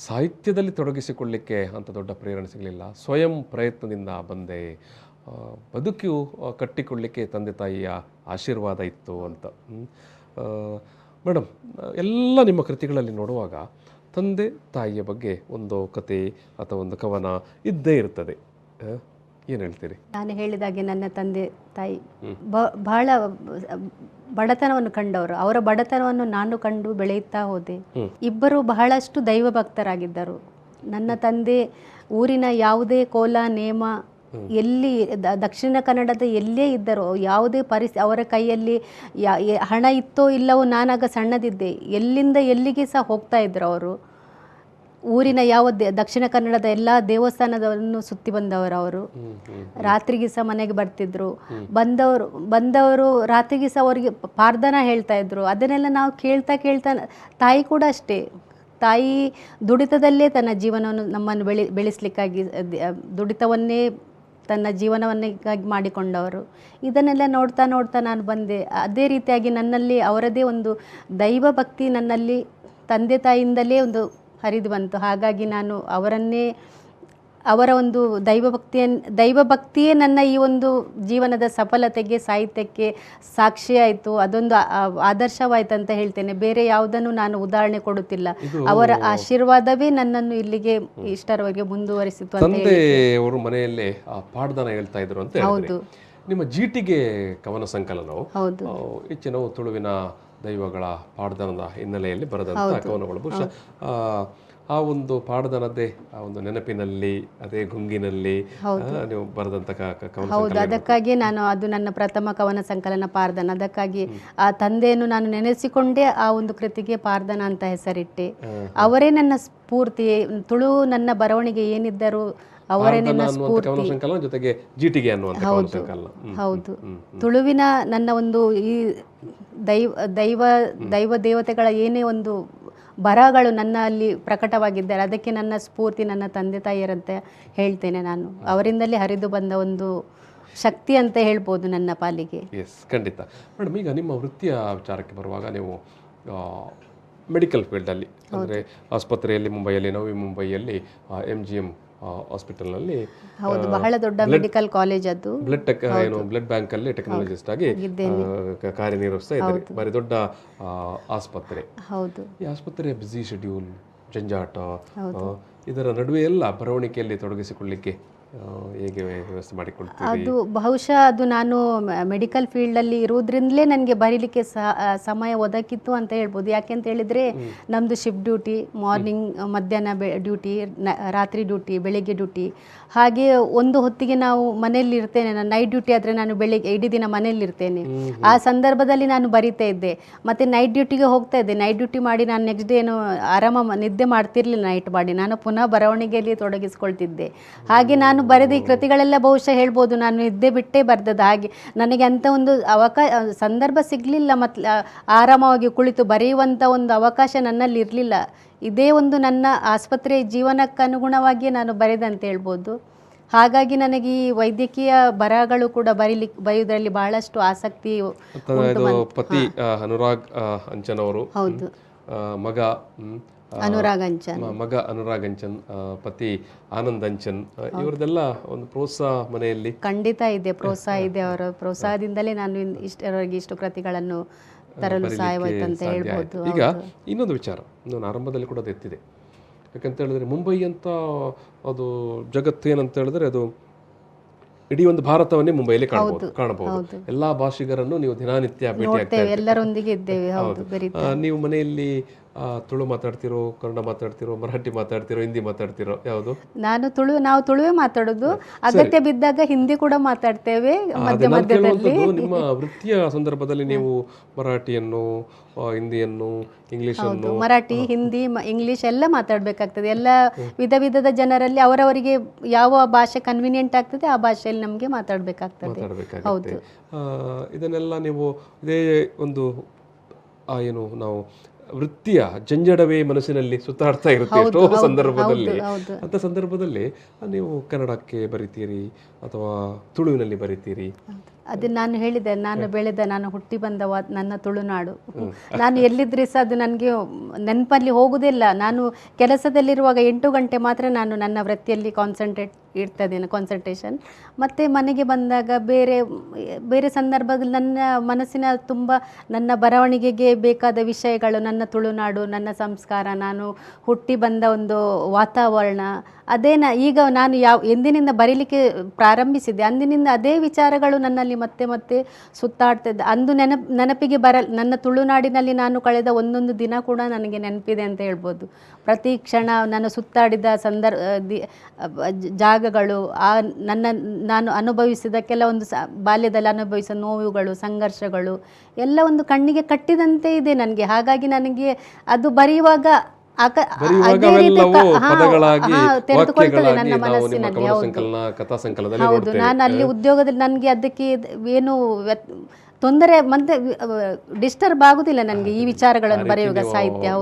ಸಾಹಿತ್ಯದಲ್ಲಿ ತೊಡಗಿಸಿಕೊಳ್ಳಿಕ್ಕೆ ಅಂತ ದೊಡ್ಡ ಪ್ರೇರಣೆ ಸಿಗಲಿಲ್ಲ. ಸ್ವಯಂ ಪ್ರಯತ್ನದಿಂದ ಬಂದೆ, ಬದುಕು ಕಟ್ಟಿಕೊಳ್ಳಿಕ್ಕೆ ತಂದೆ ತಾಯಿಯ ಆಶೀರ್ವಾದ ಇತ್ತು ಅಂತ. ಮೇಡಮ್, ಎಲ್ಲ ನಿಮ್ಮ ಕೃತಿಗಳಲ್ಲಿ ನೋಡುವಾಗ ತಂದೆ ತಾಯಿಯ ಬಗ್ಗೆ ಒಂದು ಕತೆ ಅಥವಾ ಒಂದು ಕವನ ಇದ್ದೇ ಇರ್ತದೆ. ಏನು ಹೇಳ್ತೀರಿ? ನಾನು ಹೇಳಿದಾಗೆ ನನ್ನ ತಂದೆ ತಾಯಿ ಬಹಳ ಬಡತನವನ್ನು ಕಂಡವರು. ಅವರ ಬಡತನವನ್ನು ನಾನು ಕಂಡು ಬೆಳೆಯುತ್ತಾ ಹೋದೆ. ಇಬ್ಬರು ಬಹಳಷ್ಟು ದೈವ ಭಕ್ತರಾಗಿದ್ದರು. ನನ್ನ ತಂದೆ ಊರಿನ ಯಾವುದೇ ಕೋಲ ನೇಮ ಎಲ್ಲಿ ದಕ್ಷಿಣ ಕನ್ನಡದ ಎಲ್ಲೇ ಇದ್ದರು, ಯಾವುದೇ ಅವರ ಕೈಯಲ್ಲಿ ಹಣ ಇತ್ತೋ ಇಲ್ಲವೋ, ನಾನಾಗ ಸಣ್ಣದಿದ್ದೆ, ಎಲ್ಲಿಂದ ಎಲ್ಲಿಗೆ ಸಹ ಹೋಗ್ತಾ ಇದ್ರು ಅವರು. ಊರಿನ ಯಾವ ದಕ್ಷಿಣ ಕನ್ನಡದ ಎಲ್ಲ ದೇವಸ್ಥಾನದವನ್ನು ಸುತ್ತಿ ಬಂದವರು ಅವರು. ರಾತ್ರಿಗೆ ಸಹ ಮನೆಗೆ ಬರ್ತಿದ್ರು. ಬಂದವರು ರಾತ್ರಿಗೆ ಸಹ ಅವರಿಗೆ ಪ್ರಾರ್ಥನ ಹೇಳ್ತಾ ಇದ್ರು. ಅದನ್ನೆಲ್ಲ ನಾವು ಕೇಳ್ತಾ ತಾಯಿ ಕೂಡ ಅಷ್ಟೇ. ತಾಯಿ ದುಡಿತದಲ್ಲೇ ತನ್ನ ಜೀವನವನ್ನು ನಮ್ಮನ್ನು ಬೆಳೆಸಲಿಕ್ಕಾಗಿ ದುಡಿತವನ್ನೇ ತನ್ನ ಜೀವನವನ್ನಿಗಾಗಿ ಮಾಡಿಕೊಂಡವರು. ಇದನ್ನೆಲ್ಲ ನೋಡ್ತಾ ನಾನು ಬಂದೆ. ಅದೇ ರೀತಿಯಾಗಿ ನನ್ನಲ್ಲಿ ಅವರದೇ ಒಂದು ದೈವ ಭಕ್ತಿ ನನ್ನಲ್ಲಿ ತಂದೆ ತಾಯಿಯಿಂದಲೇ ಒಂದು ಹರಿದು ಬಂತು. ಹಾಗಾಗಿ ನಾನು ಅವರ ಒಂದು ದೈವ ಭಕ್ತಿಯೇ ನನ್ನ ಈ ಒಂದು ಜೀವನದ ಸಫಲತೆಗೆ, ಸಾಹಿತ್ಯಕ್ಕೆ ಸಾಕ್ಷಿಯಾಯಿತು. ಅದೊಂದು ಆದರ್ಶವಾಯಿತು ಅಂತ ಹೇಳ್ತೇನೆ. ಬೇರೆ ಯಾವುದನ್ನು ನಾನು ಉದಾಹರಣೆ ಕೊಡುತ್ತಿಲ್ಲ. ಅವರ ಆಶೀರ್ವಾದವೇ ನನ್ನನ್ನು ಇಲ್ಲಿಗೆ ಇಷ್ಟರವರೆಗೆ ಮುಂದುವರಿಸಿತು ಅಂತ ತಂದೆ ಅವರು ಮನೆಯಲ್ಲೇ ಪಾಡ್ದನ ಹೇಳ್ತಾ ಇದ್ರು ಅಂತ. ಹೌದು. ನಿಮ್ಮ ಜೀಟಿಗೆ ಕವನ ಸಂಕಲನವು ಹೆಚ್ಚಿನ ತುಳುವಿನ ದೈವಗಳ ಪಾಡ್ದನದ ಹಿನ್ನೆಲೆಯಲ್ಲಿ ಬರೆದಂಥ ಕವನಗಳು. ಬಹುಶಃ ಆ ಒಂದು ಪಾಡ್ದನದ್ದೇ ಆ ಒಂದು ನೆನಪಿನಲ್ಲಿ, ಅದೇ ಗುಂಗಿನಲ್ಲಿ ನೀವು ಬರೆದಂಥ ಕವನ. ಹೌದು, ಅದಕ್ಕಾಗಿ ಅದು ನನ್ನ ಪ್ರಥಮ ಕವನ ಸಂಕಲನ ಪಾರ್ದನ. ಅದಕ್ಕಾಗಿ ಆ ತಂದೆಯನ್ನು ನಾನು ನೆನೆಸಿಕೊಂಡೇ ಆ ಒಂದು ಕೃತಿಗೆ ಪಾರ್ದನ ಅಂತ ಹೆಸರಿಟ್ಟೆ. ಅವರೇ ನನ್ನ ಸ್ಫೂರ್ತಿ. ತುಳು ನನ್ನ ಬರವಣಿಗೆ ಏನಿದ್ದರೂ ಅವರೇ ನನ್ನ ಸ್ಫೂರ್ತಿ. ಜೊತೆಗೆ ಜೀಟಿಗೆ ಅನ್ನುವಂಥ ಕವನ ಸಂಕಲನ. ಹೌದು, ತುಳುವಿನ ನನ್ನ ಒಂದು ಈ ದೈವ ದೇವತೆಗಳ ಏನೇ ಒಂದು ಬರಹಗಳು ನನ್ನ ಅಲ್ಲಿ ಪ್ರಕಟವಾಗಿದ್ದಾರೆ. ಅದಕ್ಕೆ ನನ್ನ ಸ್ಫೂರ್ತಿ ನನ್ನ ತಂದೆ ತಾಯಿಯರಂತೆ ಹೇಳ್ತೇನೆ ನಾನು. ಅವರಿಂದಲೇ ಹರಿದು ಬಂದ ಒಂದು ಶಕ್ತಿ ಅಂತ ಹೇಳ್ಬೋದು ನನ್ನ ಪಾಲಿಗೆ. ಎಸ್, ಖಂಡಿತ. ಮೇಡಮ್, ಈಗ ನಿಮ್ಮ ವೃತ್ತಿಯ ವಿಚಾರಕ್ಕೆ ಬರುವಾಗ ನೀವು ಮೆಡಿಕಲ್ ಫೀಲ್ಡಲ್ಲಿ, ಅಂದರೆ ಆಸ್ಪತ್ರೆಯಲ್ಲಿ, ಮುಂಬೈಯಲ್ಲಿ, ನವಿ ಮುಂಬೈಯಲ್ಲಿ MGM ಹಾಸ್ಪಿಟಲ್ನಲ್ಲಿ, ಹೌದು, ಬಹಳ ದೊಡ್ಡ ಮೆಡಿಕಲ್ ಕಾಲೇಜ್ ಅದು. ಬ್ಲಡ್ ಬ್ಯಾಂಕ್ ಅಲ್ಲಿ ಟೆಕ್ನಾಲಜಿಸ್ಟ್ ಆಗಿ ಕಾರ್ಯನಿರ್ವಹಿಸ್ತಾ ಇದ್ದಾರೆ. ಬಾರಿ ದೊಡ್ಡ ಆಸ್ಪತ್ರೆ. ಹೌದು. ಈ ಆಸ್ಪತ್ರೆಯ ಬ್ಯುಸಿ ಶೆಡ್ಯೂಲ್, ಜಂಜಾಟ, ಇದರ ನಡುವೆ ಎಲ್ಲ ಬರವಣಿಗೆಯಲ್ಲಿ ತೊಡಗಿಸಿಕೊಳ್ಳಿಕ್ಕೆ ಹೇಗೆ ವ್ಯವಸ್ಥೆ ಮಾಡಿಕೊಳ್ತೀವಿ? ಅದು ಬಹುಶಃ ಅದು ನಾನು ಮೆಡಿಕಲ್ ಫೀಲ್ಡಲ್ಲಿ ಇರೋದ್ರಿಂದಲೇ ನನಗೆ ಬರೀಲಿಕ್ಕೆ ಸಮಯ ಒದಗಿತ್ತು ಅಂತ ಹೇಳ್ಬೋದು. ಯಾಕೆಂತ ಹೇಳಿದರೆ ನಮ್ಮದು ಶಿಫ್ಟ್ ಡ್ಯೂಟಿ, ಮಾರ್ನಿಂಗ್ ಮಧ್ಯಾಹ್ನ ಡ್ಯೂಟಿ, ರಾತ್ರಿ ಡ್ಯೂಟಿ, ಬೆಳಿಗ್ಗೆ ಡ್ಯೂಟಿ. ಹಾಗೆ ಒಂದು ಹೊತ್ತಿಗೆ ನಾವು ಮನೆಯಲ್ಲಿ ಇರ್ತೇನೆ. ನಾನು ನೈಟ್ ಡ್ಯೂಟಿ ಆದರೆ ನಾನು ಬೆಳಿಗ್ಗೆ ಇಡೀ ದಿನ ಮನೆಯಲ್ಲಿರ್ತೇನೆ. ಆ ಸಂದರ್ಭದಲ್ಲಿ ನಾನು ಬರಿತಾ ಇದ್ದೆ. ಮತ್ತು ನೈಟ್ ಡ್ಯೂಟಿಗೆ ಹೋಗ್ತಾ ಇದ್ದೆ. ನೈಟ್ ಡ್ಯೂಟಿ ಮಾಡಿ ನಾನು ನೆಕ್ಸ್ಟ್ ಡೇ ಏನು ನಿದ್ದೆ ಮಾಡ್ತಿರ್ಲಿಲ್ಲ ನೈಟ್ ಮಾಡಿ. ನಾನು ಪುನಃ ಬರವಣಿಗೆಯಲ್ಲಿ ತೊಡಗಿಸ್ಕೊಳ್ತಿದ್ದೆ. ಹಾಗೆ ನಾನು ಬರೆದ ಈ ಕೃತಿಗಳೆಲ್ಲ ಬಹುಶಃ ಹೇಳ್ಬೋದು ನಾನು ನಿದ್ದೆ ಬಿಟ್ಟೇ ಬರೆದದ್ದು. ಹಾಗೆ ನನಗೆ ಅಂಥ ಒಂದು ಸಂದರ್ಭ ಸಿಗಲಿಲ್ಲ, ಮತ್ತು ಆರಾಮವಾಗಿ ಕುಳಿತು ಬರೆಯುವಂಥ ಒಂದು ಅವಕಾಶ ನನ್ನಲ್ಲಿ ಇರಲಿಲ್ಲ. ಇದೇ ಒಂದು ನನ್ನ ಆಸ್ಪತ್ರೆ ಜೀವನಕ್ಕೆ ಅನುಗುಣವಾಗಿಯೇ ನಾನು ಬರೆದಂತ ಹೇಳ್ಬೋದು. ಹಾಗಾಗಿ ನನಗೆ ಈ ವೈದ್ಯಕೀಯ ಬರಹಗಳು ಕೂಡ ಬರೆಯುವುದರಲ್ಲಿ ಬಹಳಷ್ಟು ಆಸಕ್ತಿ ಉಂಟು. ಪತಿ ಅನುರಾಗ್ ಅಂಚನ್ ಅವರು, ಹೌದು, ಮಗ ಅನುರಾಗ್ ಅಂಚನ್, ಮಗ ಅನುರಾಗ್ ಅಂಚನ್, ಪತಿ ಆನಂದ್ ಅಂಚನ್, ಇವರದೆಲ್ಲ ಒಂದು ಪ್ರೋತ್ಸಾಹ ಮನೆಯಲ್ಲಿ ಖಂಡಿತ ಇದೆ, ಪ್ರೋತ್ಸಾಹ ಇದೆ. ಅವರ ಪ್ರೋತ್ಸಾಹದಿಂದಲೇ ನಾನು ಇಷ್ಟು ಕೃತಿಗಳನ್ನು ತರಲು ಸಹಾಯವಾಯ್ತು ಅಂತ ಹೇಳ್ಬೋದು. ಈಗ ಇನ್ನೊಂದು ವಿಚಾರ ನಾನು ಆರಂಭದಲ್ಲಿ ಕೂಡ ಅದು ಎತ್ತಿದೆ. ಯಾಕಂತ ಹೇಳಿದ್ರೆ ಮುಂಬೈ ಅಂತ ಅದು ಜಗತ್ತು ಏನಂತ ಹೇಳಿದ್ರೆ ಅದು ಇಡೀ ಒಂದು ಭಾರತವನ್ನೇ ಮುಂಬೈಯಲ್ಲಿ ಕಾಣಬಹುದು. ಎಲ್ಲಾ ಭಾಷಿಗರನ್ನು ನೀವು ದಿನನಿತ್ಯ ಭೇಟಿ ಆಗ್ತೇವೆ, ಎಲ್ಲರೊಂದಿಗೆ ಇದ್ದೇವೆ. ನೀವು ಮನೆಯಲ್ಲಿ ತುಳು ಮಾತಾಡ್ತಿರೋ, ಕನ್ನಡ ಮಾತಾಡ್ತಿರೋ, ಮರಾಠಿ ಮಾತಾಡ್ತಿರೋ, ಹಿಂದಿ ಮಾತಾಡ್ತಿರೋ? ಯಾವುದು? ನಾವು ತುಳುವೇ ಮಾತಾಡೋದು. ಅಗತ್ಯ ಬಿದ್ದಾಗ ಹಿಂದಿ ಕೂಡ ಮಾತಾಡ್ತೇವೆ ಮಧ್ಯ ಮಧ್ಯದಲ್ಲಿ. ನಿಮ್ಮ ವೃತ್ತಿಯ ಸಂದರ್ಭದಲ್ಲಿ ನೀವು ಮರಾಠಿಯನ್ನು, ಹಿಂದಿಯನ್ನು, ಇಂಗ್ಲಿಷನ್ನು, ಮರಾಠಿ, ಹಿಂದಿ, ಇಂಗ್ಲಿಷ್ ಎಲ್ಲ ಮಾತಾಡಬೇಕಾಗ್ತದೆ. ಎಲ್ಲ ವಿಧದ ಜನರಲ್ಲಿ ಅವರವರಿಗೆ ಯಾವ ಭಾಷೆ ಕನ್ವಿನಿಯೆಂಟ್ ಆಗ್ತದೆ ಆ ಭಾಷೆಯಲ್ಲಿ ನಮಗೆ ಮಾತಾಡಬೇಕಾಗ್ತದೆ. ಹೌದು, ಇದನ್ನೆಲ್ಲ ನೀವು ಇದೇ ಒಂದು ಏನು ನಾವು ವೃತ್ತಿಯ ಜಂಜಡವೇ ಮನಸ್ಸಿನಲ್ಲಿ ಸುತ್ತಾಡ್ತಾ ಇರುತ್ತೆ ಎಷ್ಟೋ ಸಂದರ್ಭದಲ್ಲಿ. ಅಂತ ಸಂದರ್ಭದಲ್ಲಿ ನೀವು ಕನ್ನಡಕ್ಕೆ ಬರಿತೀರಿ ಅಥವಾ ತುಳುವಿನಲ್ಲಿ ಬರಿತೀರಿ? ಅದು ನಾನು ಹೇಳಿದೆ, ನಾನು ಹುಟ್ಟಿ ಬಂದ ನನ್ನ ತುಳುನಾಡು. ನಾನು ಎಲ್ಲಿದ್ರೆ ಸಹ ಅದು ನನಗೆ ನೆನಪಲ್ಲಿ ಹೋಗುವುದಿಲ್ಲ. ನಾನು ಕೆಲಸದಲ್ಲಿರುವಾಗ 8 ಗಂಟೆ ಮಾತ್ರ ನಾನು ನನ್ನ ವೃತ್ತಿಯಲ್ಲಿ ಕಾನ್ಸಂಟ್ರೇಷನ್. ಮತ್ತು ಮನೆಗೆ ಬಂದಾಗ ಬೇರೆ ಸಂದರ್ಭದಲ್ಲಿ ನನ್ನ ಮನಸ್ಸಿನ ತುಂಬ ನನ್ನ ಬರವಣಿಗೆಗೆ ಬೇಕಾದ ವಿಷಯಗಳು, ನನ್ನ ತುಳುನಾಡು, ನನ್ನ ಸಂಸ್ಕಾರ, ನಾನು ಹುಟ್ಟಿ ಬಂದ ಒಂದು ವಾತಾವರಣ, ಈಗ ನಾನು ಎಂದಿನಿಂದ ಬರೀಲಿಕ್ಕೆ ಪ್ರಾರಂಭಿಸಿದೆ ಅಂದಿನಿಂದ ಅದೇ ವಿಚಾರಗಳು ನನ್ನಲ್ಲಿ ಮತ್ತೆ ಸುತ್ತಾಡ್ತಿದ್ದೆ. ಅಂದು ನೆನಪಿಗೆ ನನ್ನ ತುಳುನಾಡಿನಲ್ಲಿ ನಾನು ಕಳೆದ ಒಂದೊಂದು ದಿನ ಕೂಡ ನನಗೆ ನೆನಪಿದೆ ಅಂತ ಹೇಳ್ಬೋದು. ಪ್ರತಿ ಕ್ಷಣ ನಾನು ಸುತ್ತಾಡಿದ ಜಾಗಗಳು, ನಾನು ಅನುಭವಿಸಿದ ಕೆಲವೊಂದು ಬಾಲ್ಯದಲ್ಲಿ ಅನುಭವಿಸಿದ ನೋವುಗಳು, ಸಂಘರ್ಷಗಳು ಎಲ್ಲ ಒಂದು ಕಣ್ಣಿಗೆ ಕಟ್ಟಿದಂತೆ ಇದೆ ನನಗೆ. ಹಾಗಾಗಿ ನನಗೆ ಅದು ಬರೆಯುವಾಗ ನನ್ನ ಮನಸ್ಸಿನಲ್ಲಿ. ಹೌದು, ನಾನು ಅಲ್ಲಿ ಉದ್ಯೋಗದಲ್ಲಿ ನನಗೆ ಅದಕ್ಕೆ ಏನು ತೊಂದರೆ ಮತ್ತೆ ಡಿಸ್ಟರ್ಬ್ ಆಗುದಿಲ್ಲ ನನಗೆ ಈ ವಿಚಾರಗಳನ್ನು ಬರೆಯುವಾಗ. ಸಾಹಿತ್ಯ